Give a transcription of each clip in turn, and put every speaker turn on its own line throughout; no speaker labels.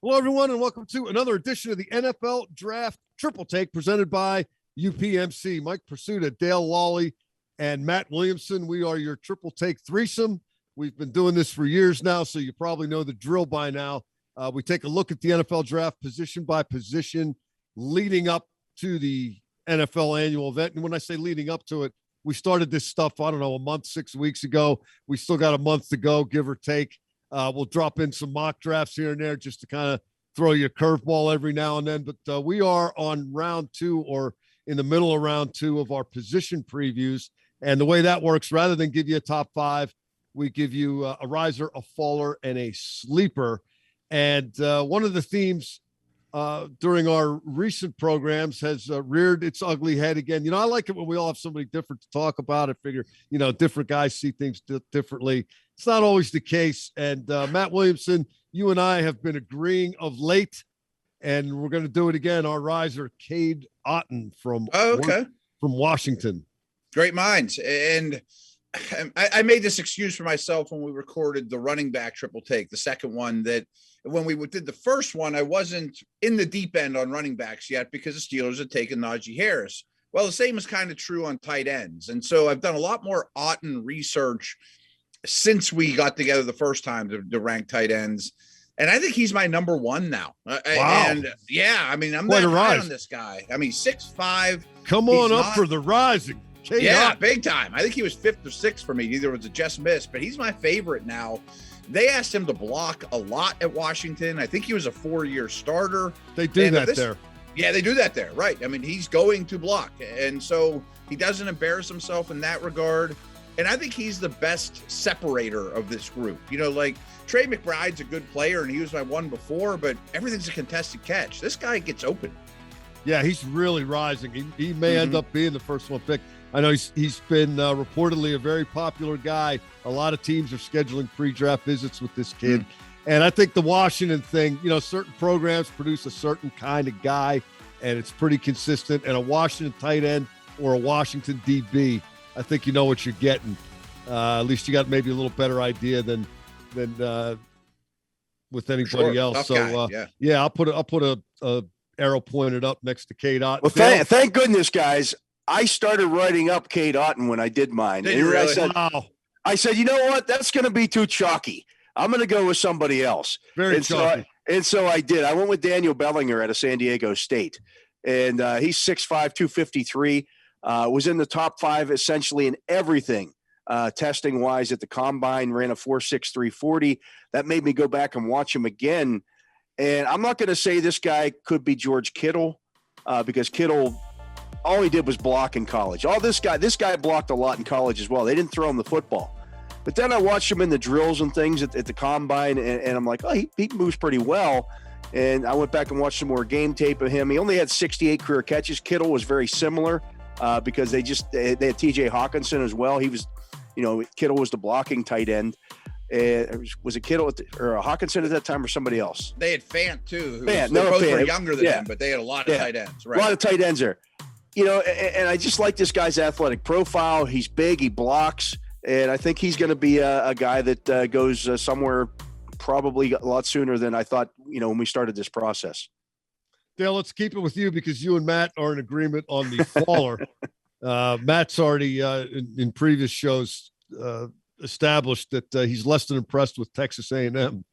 Hello, everyone, and welcome to another edition of the NFL Draft Triple Take presented by UPMC. Mike Prisuta, Dale Lolley, and Matt Williamson. We are your Triple Take threesome. We've been doing this for years now, so you probably know the drill by now. We take a look at the NFL Draft position by position leading up to the NFL annual event. And when I say leading up to it, we started this stuff, I don't know, a month, 6 weeks ago. We still got a month to go, give or take. We'll drop in some mock drafts here and there just to kind of throw you a curveball every now and then. But we are on round two, or in the middle of round two, of our position previews. And the way that works, rather than give you a top five, we give you a riser, a faller, and a sleeper. And one of the themes during our recent programs has reared its ugly head again. You know, I like it when we all have somebody different to talk about. I figure, you know, different guys see things differently. It's not always the case. And Matt Williamson, you and I have been agreeing of late, and we're going to do it again. Our riser, CADE from Washington.
Great minds. And I made this excuse for myself when we recorded the running back triple take, the second one, that when we did the first one, I wasn't in the deep end on running backs yet because the Steelers had taken Najee Harris. Well, the same is kind of true on tight ends. And so I've done a lot more OTTON research since we got together the first time to rank tight ends. And I think he's my number one now.
Wow.
And yeah, I mean, I'm not high on this guy. I mean, 6'5".
Come on up for the rising.
Yeah, big time. I think he was fifth or sixth for me. Either was a just miss, but he's my favorite now. They asked him to block a lot at Washington. I think he was a 4-year starter.
They do that there.
Yeah, they do that there. Right. I mean, he's going to block. And so he doesn't embarrass himself in that regard. And I think he's the best separator of this group. You know, like Trey McBride's a good player, and he was my one before, but everything's a contested catch. This guy gets open.
Yeah, he's really rising. He may end up being the first one picked. I know he's been reportedly a very popular guy. A lot of teams are scheduling pre-draft visits with this kid. And I think the Washington thing, you know, certain programs produce a certain kind of guy, and it's pretty consistent. And a Washington tight end or a Washington DB, I think you know what you're getting. At least you got maybe a little better idea than with anybody else. So yeah, I'll put a arrow pointed up next to CADE.
Well, thank goodness, guys. I started writing up CADE when I did mine.
Did you really?
I said, you know what? That's going to be too chalky. I'm going to go with somebody else.
Very chalky.
So I did. I went with Daniel Bellinger out of San Diego State. And he's 6'5", 253. Was in the top five essentially in everything, testing-wise at the combine, ran a 4.6 340. That made me go back and watch him again. And I'm not going to say this guy could be George Kittle because Kittle – all he did was block in college. This guy blocked a lot in college as well. They didn't throw him the football. But then I watched him in the drills and things at the combine, and I'm like, oh, he moves pretty well. And I went back and watched some more game tape of him. He only had 68 career catches. Kittle was very similar because they had T.J. Hawkinson as well. He was, you know, Kittle was the blocking tight end. Was it Kittle or Hawkinson at that time or somebody else?
They had Fant too.
Fant,
both were younger than him, but they had a lot of tight ends. Right?
A lot of tight ends there. You know, and I just like this guy's athletic profile. He's big, he blocks, and I think he's going to be a guy that goes somewhere probably a lot sooner than I thought, you know, when we started this process.
Dale, let's keep it with you because you and Matt are in agreement on the faller. Matt's already in previous shows established that he's less than impressed with Texas A&M.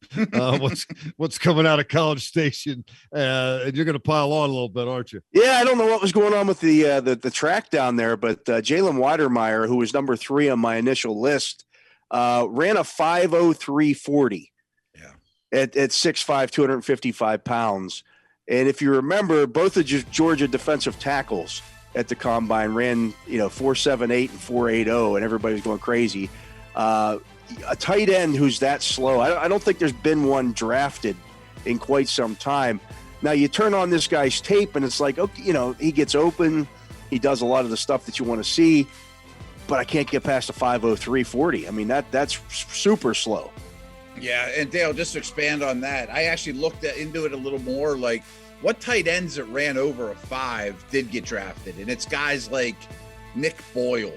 What's coming out of College Station, and you're going to pile on a little bit, aren't you?
Yeah, I don't know what was going on with the track down there, but Jalen Weidermeyer, who was number 3 on my initial list, ran a 5.0340. Yeah, at 6'5", 255 pounds. And if you remember, both of Georgia defensive tackles at the combine ran 4.78 and 4.80, and everybody was going crazy. A tight end who's that slow, I don't think there's been one drafted in quite some time. Now you turn on this guy's tape and it's like, okay, you know, he gets open, he does a lot of the stuff that you want to see, but I can't get past a 5.0340. I mean, that's super slow.
Yeah, and Dale, just to expand on that, I actually looked into it a little more, like what tight ends that ran over a 5 did get drafted, and it's guys like Nick Boyle,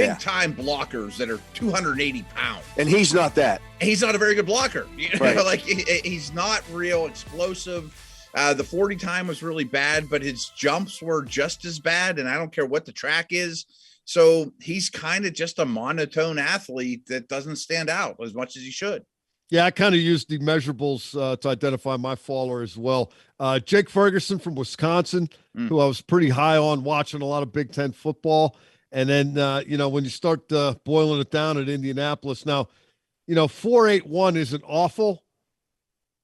big time blockers that are 280 pounds.
And he's not that.
He's not a very good blocker. You know,
Right.
like he's not real explosive. The 40 time was really bad, but his jumps were just as bad. And I don't care what the track is. So he's kind of just a monotone athlete that doesn't stand out as much as he should.
Yeah, I kind of used the measurables to identify my faller as well. Jake Ferguson from Wisconsin, who I was pretty high on watching a lot of Big Ten football. And then, when you start boiling it down at Indianapolis, now, 4.81 isn't awful,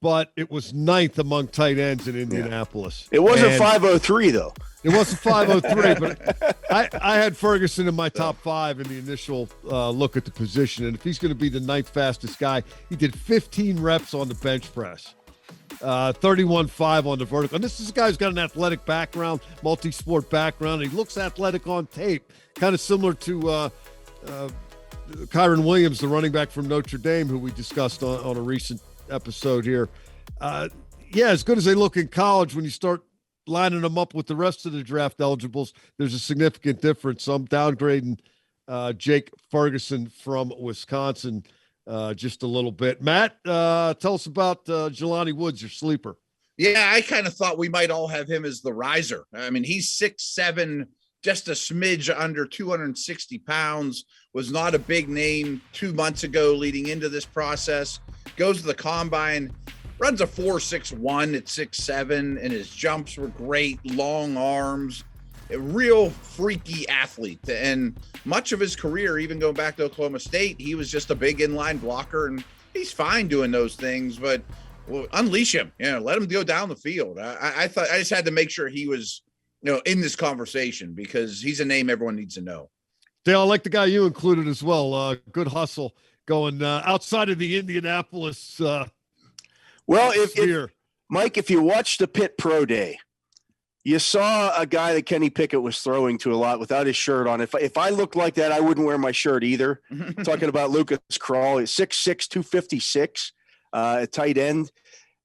but it was 9th among tight ends in Indianapolis.
It wasn't 5.03, though.
It wasn't 5.03, but I had Ferguson in my top 5 in the initial look at the position. And if he's going to be the 9th fastest guy, he did 15 reps on the bench press, 31.5 on the vertical. And this is a guy who's got an athletic background, multi-sport background. And he looks athletic on tape, kind of similar to Kyron Williams, the running back from Notre Dame, who we discussed on a recent episode here. As good as they look in college, when you start lining them up with the rest of the draft eligibles, there's a significant difference. So I'm downgrading Jake Ferguson from Wisconsin just a little bit. Matt, tell us about Jelani Woods, your sleeper.
Yeah, I kind of thought we might all have him as the riser. I mean, he's 6'7", just a smidge under 260 pounds, was not a big name 2 months ago leading into this process, goes to the combine, runs a 4.61 at 6'7", and his jumps were great, long arms, a real freaky athlete. And much of his career, even going back to Oklahoma State, he was just a big inline blocker, and he's fine doing those things, but unleash him, let him go down the field. I thought I just had to make sure he was, in this conversation, because he's a name everyone needs to know.
Dale, I like the guy you included as well. Good hustle going outside of the Indianapolis.
Well, if Mike, if you watched the Pitt Pro Day, you saw a guy that Kenny Pickett was throwing to a lot without his shirt on. If I looked like that, I wouldn't wear my shirt either. Talking about Lucas Krull, 6'6", 256 at tight end.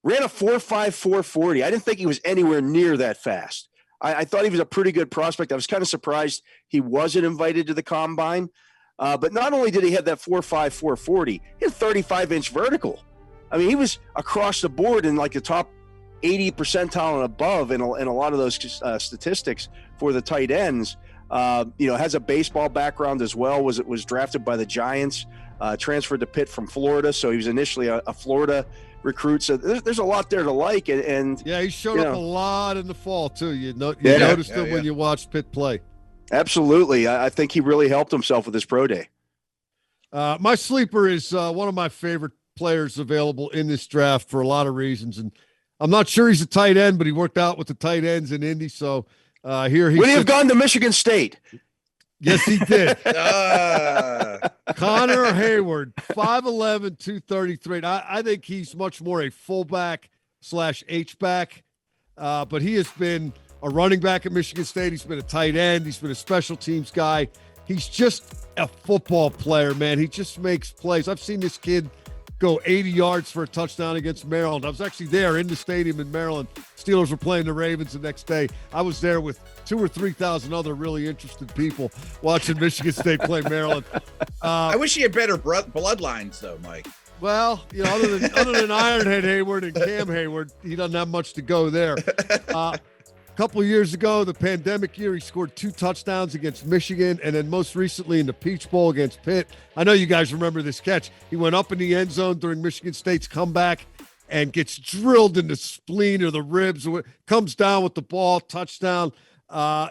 Ran a 4.5, 4.40. I didn't think he was anywhere near that fast. I thought he was a pretty good prospect. I was kind of surprised he wasn't invited to the combine. But not only did he have that 4.5, 4.40, he had 35-inch vertical. I mean, he was across the board in like the top 80 percentile and above in a lot of those statistics for the tight ends. Has a baseball background as well. Was drafted by the Giants, transferred to Pitt from Florida. So he was initially a Florida recruit. So there's a lot there to like. And
he showed up a lot in the fall too. You noticed him when you watched Pitt play.
Absolutely. I think he really helped himself with his pro day.
My sleeper is one of my favorite players available in this draft for a lot of reasons. And I'm not sure he's a tight end, but he worked out with the tight ends in Indy. So here he would
he have gone to Michigan State?
Yes, he did. Connor Hayward, 5'11", 233. I think he's much more a fullback / H-back, but he has been a running back at Michigan State. He's been a tight end. He's been a special teams guy. He's just a football player, man. He just makes plays. I've seen this kid go 80 yards for a touchdown against Maryland. I was actually there in the stadium in Maryland. Steelers were playing the Ravens the next day. I was there with 2,000 or 3,000 other really interested people watching Michigan State play Maryland.
I wish he had better bloodlines, though, Mike.
Well, other than Ironhead Hayward and Cam Hayward, he doesn't have much to go there. A couple of years ago, the pandemic year, he scored 2 touchdowns against Michigan, and then most recently in the Peach Bowl against Pitt. I know you guys remember this catch. He went up in the end zone during Michigan State's comeback and gets drilled in the spleen or the ribs, comes down with the ball, touchdown. I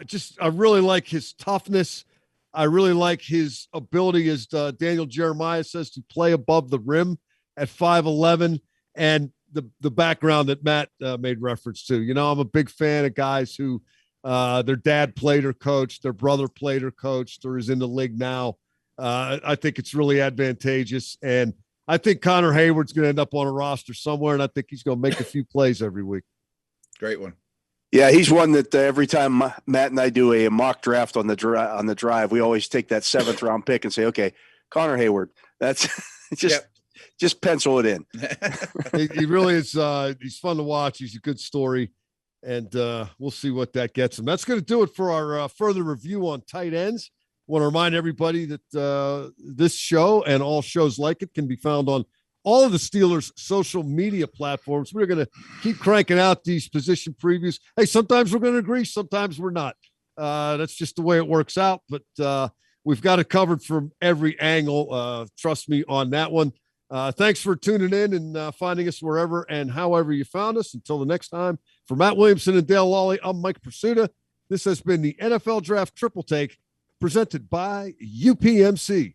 really like his toughness. I really like his ability, as Daniel Jeremiah says, to play above the rim at 5'11", and the background that Matt made reference to. I'm a big fan of guys who their dad played or coached, their brother played or coached, or is in the league now. I think it's really advantageous. And I think Connor Hayward's going to end up on a roster somewhere, and I think he's going to make a few plays every week.
Great one.
Yeah, he's one that every time Matt and I do a mock draft on the drive, we always take that 7th round pick and say, okay, Connor Hayward. That's just pencil it in.
He really is. He's fun to watch. He's a good story, and we'll see what that gets him. That's going to do it for our further review on tight ends. Want to remind everybody that this show and all shows like it can be found on all of the Steelers' social media platforms. We're going to keep cranking out these position previews. Hey, sometimes we're going to agree, sometimes we're not. That's just the way it works out. But we've got it covered from every angle. Trust me on that one. Thanks for tuning in and finding us wherever and however you found us. Until the next time, for Matt Williamson and Dale Lolley, I'm Mike Prisuta. This has been the NFL Draft Triple Take presented by UPMC.